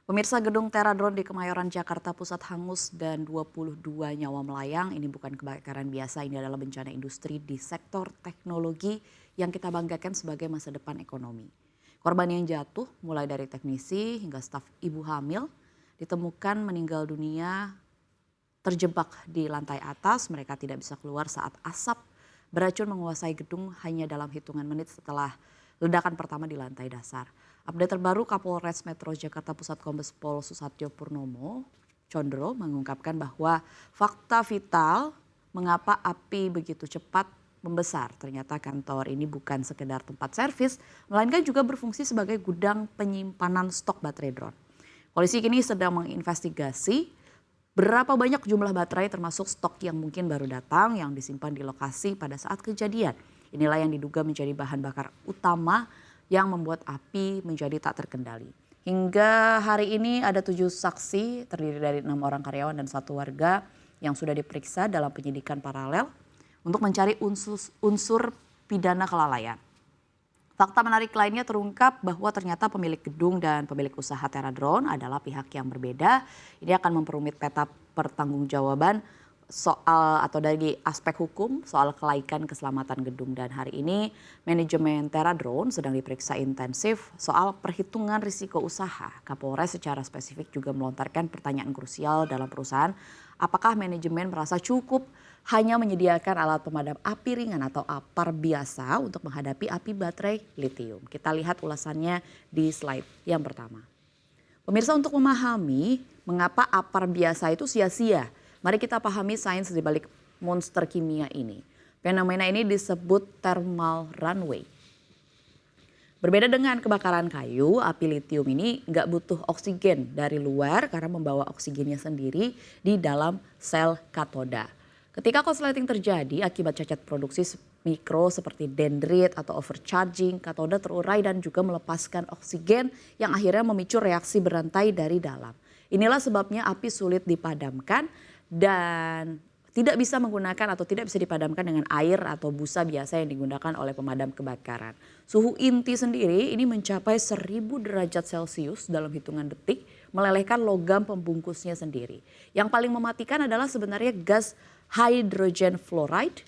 Pemirsa, gedung Teradron di Kemayoran, Jakarta Pusat hangus dan 22 nyawa melayang. Ini bukan kebakaran biasa, ini adalah bencana industri di sektor teknologi yang kita banggakan sebagai masa depan ekonomi. Korban yang jatuh mulai dari teknisi hingga staf ibu hamil ditemukan meninggal dunia terjebak di lantai atas. Mereka tidak bisa keluar saat asap beracun menguasai gedung hanya dalam hitungan menit setelah ledakan pertama di lantai dasar. Update terbaru, Kapolres Metro Jakarta Pusat Kombes Pol Susatyo Purnomo Condro mengungkapkan bahwa fakta vital mengapa api begitu cepat membesar. Ternyata kantor ini bukan sekedar tempat servis, melainkan juga berfungsi sebagai gudang penyimpanan stok baterai drone. Polisi kini sedang menginvestigasi berapa banyak jumlah baterai termasuk stok yang mungkin baru datang yang disimpan di lokasi pada saat kejadian. Inilah yang diduga menjadi bahan bakar utama yang membuat api menjadi tak terkendali. Hingga hari ini ada 7 saksi terdiri dari 6 orang karyawan dan 1 warga yang sudah diperiksa dalam penyidikan paralel untuk mencari unsur pidana kelalaian. Fakta menarik lainnya terungkap bahwa ternyata pemilik gedung dan pemilik usaha Teradron adalah pihak yang berbeda. Ini akan memperumit peta pertanggungjawaban soal atau dari aspek hukum soal kelaikan keselamatan gedung. Dan hari ini manajemen Teradron sedang diperiksa intensif soal perhitungan risiko usaha. Kapolres secara spesifik juga melontarkan pertanyaan krusial dalam perusahaan. Apakah manajemen merasa cukup hanya menyediakan alat pemadam api ringan atau APAR biasa untuk menghadapi api baterai litium? Kita lihat ulasannya di slide yang pertama. Pemirsa, untuk memahami mengapa APAR biasa itu sia-sia, mari kita pahami sains di balik monster kimia ini. Fenomena ini disebut thermal runaway. Berbeda dengan kebakaran kayu, api litium ini nggak butuh oksigen dari luar karena membawa oksigennya sendiri di dalam sel katoda. Ketika korsleting terjadi akibat cacat produksi mikro seperti dendrit atau overcharging, katoda terurai dan juga melepaskan oksigen yang akhirnya memicu reaksi berantai dari dalam. Inilah sebabnya api sulit dipadamkan dan tidak bisa menggunakan atau tidak bisa dipadamkan dengan air atau busa biasa yang digunakan oleh pemadam kebakaran. Suhu inti sendiri ini mencapai 1000 derajat Celcius dalam hitungan detik, melelehkan logam pembungkusnya sendiri. Yang paling mematikan adalah sebenarnya gas hydrogen fluoride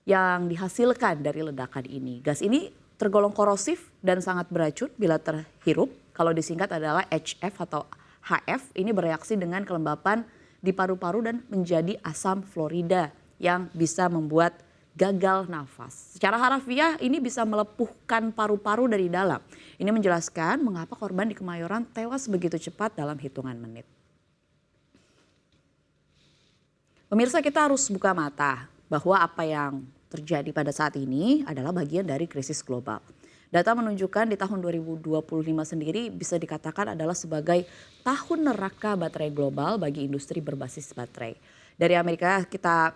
yang dihasilkan dari ledakan ini. Gas ini tergolong korosif dan sangat beracun bila terhirup. Kalau disingkat adalah HF atau HF, ini bereaksi dengan kelembapan di paru-paru dan menjadi asam fluorida yang bisa membuat gagal nafas. Secara harafiah ini bisa melepuhkan paru-paru dari dalam. Ini menjelaskan mengapa korban di Kemayoran tewas begitu cepat dalam hitungan menit. Pemirsa, kita harus buka mata bahwa apa yang terjadi pada saat ini adalah bagian dari krisis global. Data menunjukkan di tahun 2025 sendiri bisa dikatakan adalah sebagai tahun neraka baterai global bagi industri berbasis baterai. Dari Amerika kita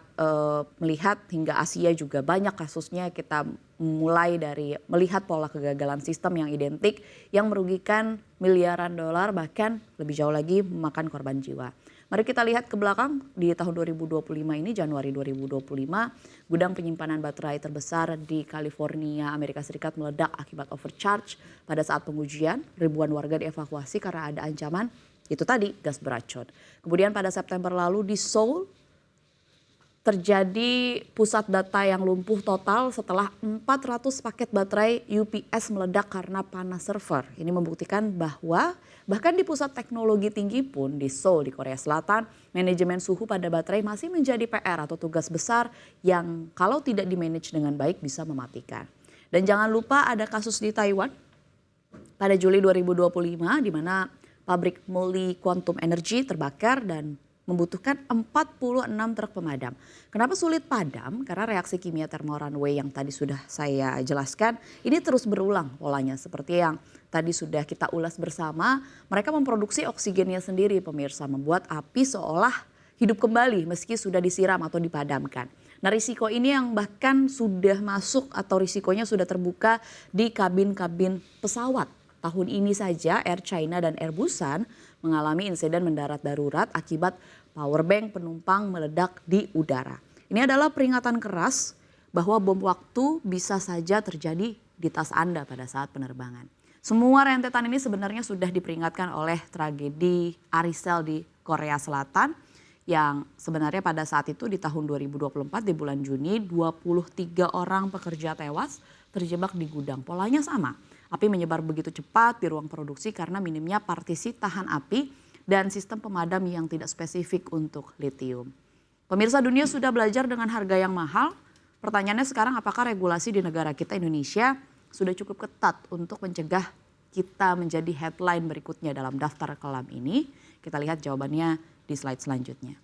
melihat hingga Asia juga banyak kasusnya. Kita mulai dari melihat pola kegagalan sistem yang identik yang merugikan miliaran dolar, bahkan lebih jauh lagi memakan korban jiwa. Mari kita lihat ke belakang di tahun 2025 ini, Januari 2025, gudang penyimpanan baterai terbesar di California, Amerika Serikat meledak akibat overcharge. Pada saat pengujian, ribuan warga dievakuasi karena ada ancaman itu tadi, gas beracun. Kemudian pada September lalu di Seoul terjadi pusat data yang lumpuh total setelah 400 paket baterai UPS meledak karena panas server. Ini membuktikan bahwa bahkan di pusat teknologi tinggi pun di Seoul di Korea Selatan, manajemen suhu pada baterai masih menjadi PR atau tugas besar yang kalau tidak dimanage dengan baik bisa mematikan. Dan jangan lupa ada kasus di Taiwan pada Juli 2025 di mana pabrik Moly Quantum Energy terbakar dan membutuhkan 46 truk pemadam. Kenapa sulit padam? Karena reaksi kimia thermal runaway yang tadi sudah saya jelaskan ini terus berulang polanya seperti yang tadi sudah kita ulas bersama. Mereka memproduksi oksigennya sendiri, pemirsa, membuat api seolah hidup kembali meski sudah disiram atau dipadamkan. Nah, risiko ini yang bahkan sudah masuk atau risikonya sudah terbuka di kabin-kabin pesawat. Tahun ini saja Air China dan Air Busan mengalami insiden mendarat darurat akibat powerbank penumpang meledak di udara. Ini adalah peringatan keras bahwa bom waktu bisa saja terjadi di tas Anda pada saat penerbangan. Semua rentetan ini sebenarnya sudah diperingatkan oleh tragedi Arisel di Korea Selatan yang sebenarnya pada saat itu di tahun 2024 di bulan Juni 23 orang pekerja tewas terjebak di gudang. Polanya sama, api menyebar begitu cepat di ruang produksi karena minimnya partisi tahan api dan sistem pemadam yang tidak spesifik untuk litium. Pemirsa, dunia sudah belajar dengan harga yang mahal. Pertanyaannya sekarang, apakah regulasi di negara kita Indonesia sudah cukup ketat untuk mencegah kita menjadi headline berikutnya dalam daftar kelam ini? Kita lihat jawabannya di slide selanjutnya.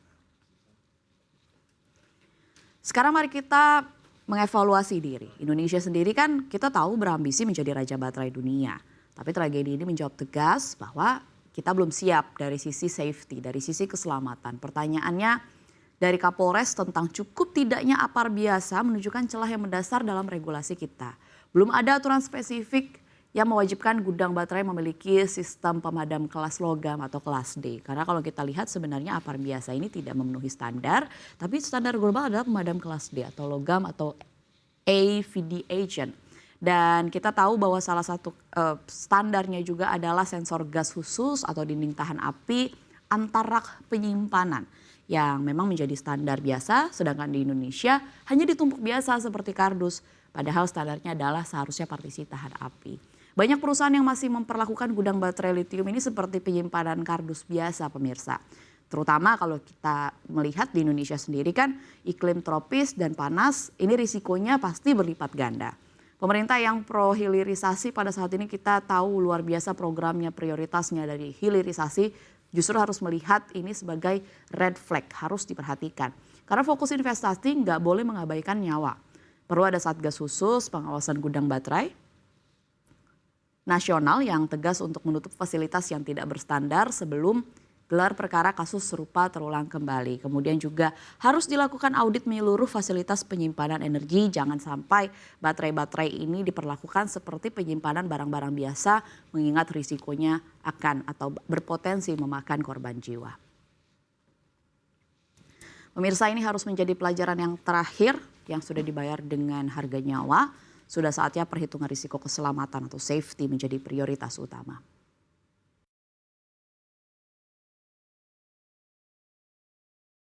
Sekarang mari kita mengevaluasi diri. Indonesia sendiri kan kita tahu berambisi menjadi raja baterai dunia. Tapi tragedi ini menjawab tegas bahwa kita belum siap dari sisi safety, dari sisi keselamatan. Pertanyaannya dari Kapolres tentang cukup tidaknya APAR biasa menunjukkan celah yang mendasar dalam regulasi kita. Belum ada aturan spesifik yang mewajibkan gudang baterai memiliki sistem pemadam kelas logam atau kelas D. Karena kalau kita lihat sebenarnya APAR biasa ini tidak memenuhi standar, tapi standar global adalah pemadam kelas D atau logam atau AVD agent. Dan kita tahu bahwa salah satu standarnya juga adalah sensor gas khusus atau dinding tahan api antar rak penyimpanan yang memang menjadi standar biasa, sedangkan di Indonesia hanya ditumpuk biasa seperti kardus. Padahal standarnya adalah seharusnya partisi tahan api. Banyak perusahaan yang masih memperlakukan gudang baterai litium ini seperti penyimpanan kardus biasa, pemirsa. Terutama kalau kita melihat di Indonesia sendiri kan iklim tropis dan panas, ini risikonya pasti berlipat ganda. Pemerintah yang pro hilirisasi pada saat ini kita tahu luar biasa programnya, prioritasnya dari hilirisasi justru harus melihat ini sebagai red flag, harus diperhatikan. Karena fokus investasi nggak boleh mengabaikan nyawa. Perlu ada satgas khusus pengawasan gudang baterai nasional yang tegas untuk menutup fasilitas yang tidak berstandar sebelum gelar perkara kasus serupa terulang kembali. Kemudian juga harus dilakukan audit menyeluruh fasilitas penyimpanan energi. Jangan sampai baterai-baterai ini diperlakukan seperti penyimpanan barang-barang biasa mengingat risikonya akan atau berpotensi memakan korban jiwa. Pemirsa, ini harus menjadi pelajaran yang terakhir yang sudah dibayar dengan harga nyawa. Sudah saatnya perhitungan risiko keselamatan atau safety menjadi prioritas utama.